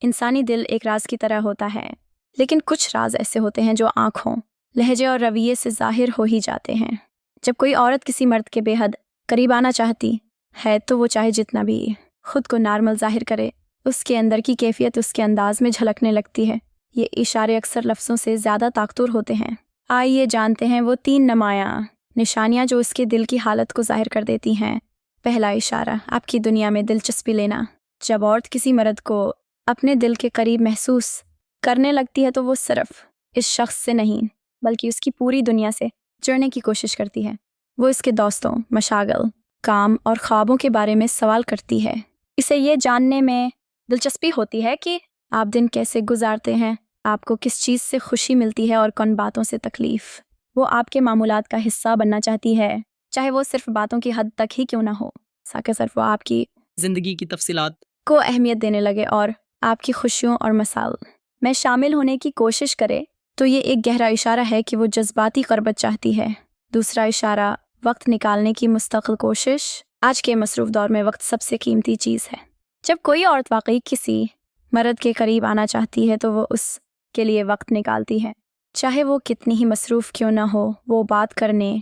انسانی دل ایک راز کی طرح ہوتا ہے، لیکن کچھ راز ایسے ہوتے ہیں جو آنکھوں، لہجے اور رویے سے ظاہر ہو ہی جاتے ہیں۔ جب کوئی عورت کسی مرد کے بے حد قریب آنا چاہتی ہے تو وہ چاہے جتنا بھی خود کو نارمل ظاہر کرے، اس کے اندر کی کیفیت اس کے انداز میں جھلکنے لگتی ہے۔ یہ اشارے اکثر لفظوں سے زیادہ طاقتور ہوتے ہیں۔ آئیے جانتے ہیں وہ 3 نمایاں نشانیاں جو اس کے دل کی حالت کو ظاہر کر دیتی ہیں۔ پہلا اشارہ، آپ کی دنیا میں دلچسپی لینا۔ جب عورت کسی مرد کو اپنے دل کے قریب محسوس کرنے لگتی ہے تو وہ صرف اس شخص سے نہیں بلکہ اس کی پوری دنیا سے جڑنے کی کوشش کرتی ہے۔ وہ اس کے دوستوں، مشاغل، کام اور خوابوں کے بارے میں سوال کرتی ہے۔ اسے یہ جاننے میں دلچسپی ہوتی ہے کہ آپ دن کیسے گزارتے ہیں، آپ کو کس چیز سے خوشی ملتی ہے اور کون باتوں سے تکلیف۔ وہ آپ کے معمولات کا حصہ بننا چاہتی ہے، چاہے وہ صرف باتوں کی حد تک ہی کیوں نہ ہو۔ ساکہ صرف وہ آپ کی زندگی کی تفصیلات کو اہمیت دینے لگے اور آپ کی خوشیوں اور مسائل میں شامل ہونے کی کوشش کرے تو یہ ایک گہرا اشارہ ہے کہ وہ جذباتی قربت چاہتی ہے۔ دوسرا اشارہ، وقت نکالنے کی مستقل کوشش۔ آج کے مصروف دور میں وقت سب سے قیمتی چیز ہے۔ جب کوئی عورت واقعی کسی مرد کے قریب آنا چاہتی ہے تو وہ اس کے لیے وقت نکالتی ہے، چاہے وہ کتنی ہی مصروف کیوں نہ ہو۔ وہ بات کرنے،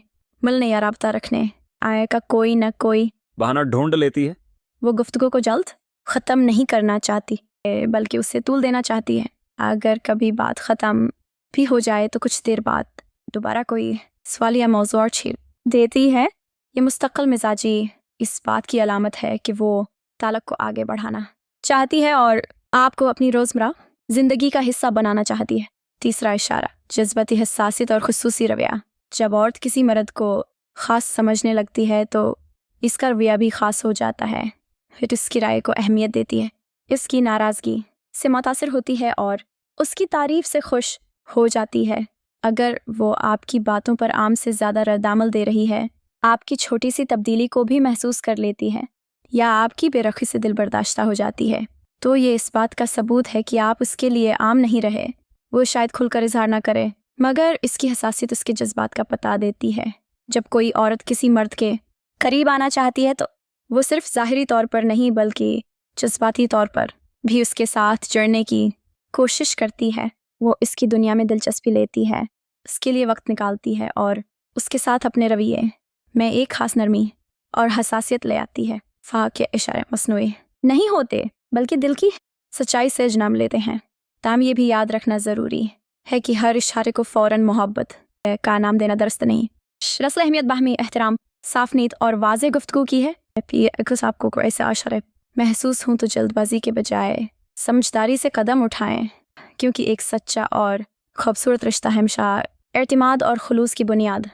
ملنے یا رابطہ رکھنے آئے کا کوئی نہ کوئی بہانہ ڈھونڈ لیتی ہے۔ وہ گفتگو کو جلد ختم نہیں کرنا چاہتی بلکہ اسے طول دینا چاہتی ہے۔ اگر کبھی بات ختم بھی ہو جائے تو کچھ دیر بعد دوبارہ کوئی سوال یا موضوع چھیڑ دیتی ہے۔ یہ مستقل مزاجی اس بات کی علامت ہے کہ وہ تعلق کو آگے بڑھانا چاہتی ہے اور آپ کو اپنی روزمرہ زندگی کا حصہ بنانا چاہتی ہے۔ تیسرا اشارہ، جذباتی حساسیت اور خصوصی رویہ۔ جب عورت کسی مرد کو خاص سمجھنے لگتی ہے تو اس کا رویہ بھی خاص ہو جاتا ہے، پھر اس کی رائے کو اہمیت دیتی ہے، اس کی ناراضگی سے متاثر ہوتی ہے اور اس کی تعریف سے خوش ہو جاتی ہے۔ اگر وہ آپ کی باتوں پر عام سے زیادہ رد عمل دے رہی ہے، آپ کی چھوٹی سی تبدیلی کو بھی محسوس کر لیتی ہے یا آپ کی بے رخی سے دل برداشتہ ہو جاتی ہے، تو یہ اس بات کا ثبوت ہے کہ آپ اس کے لیے عام نہیں رہے۔ وہ شاید کھل کر اظہار نہ کرے مگر اس کی حساسیت اس کے جذبات کا پتہ دیتی ہے۔ جب کوئی عورت کسی مرد کے قریب آنا چاہتی ہے تو وہ صرف ظاہری طور پر نہیں بلکہ جذباتی طور پر بھی اس کے ساتھ جڑنے کی کوشش کرتی ہے۔ وہ اس کی دنیا میں دلچسپی لیتی ہے، اس کے لیے وقت نکالتی ہے اور اس کے ساتھ اپنے رویے میں ایک خاص نرمی اور حساسیت لے آتی ہے۔ کے اشارے مصنوعی نہیں ہوتے بلکہ دل کی سچائی سے جنم لیتے ہیں۔ تاہم یہ بھی یاد رکھنا ضروری ہے کہ ہر اشارے کو فوراً محبت کا نام دینا درست نہیں۔ رسل اہمیت، باہمی احترام، صاف نیت اور واضح گفتگو کی ہے۔ اگر آپ کو ایسے اشارے محسوس ہوں تو جلد بازی کے بجائے سمجھداری سے قدم اٹھائیں، کیونکہ ایک سچا اور خوبصورت رشتہ ہمیشہ اعتماد اور خلوص کی بنیاد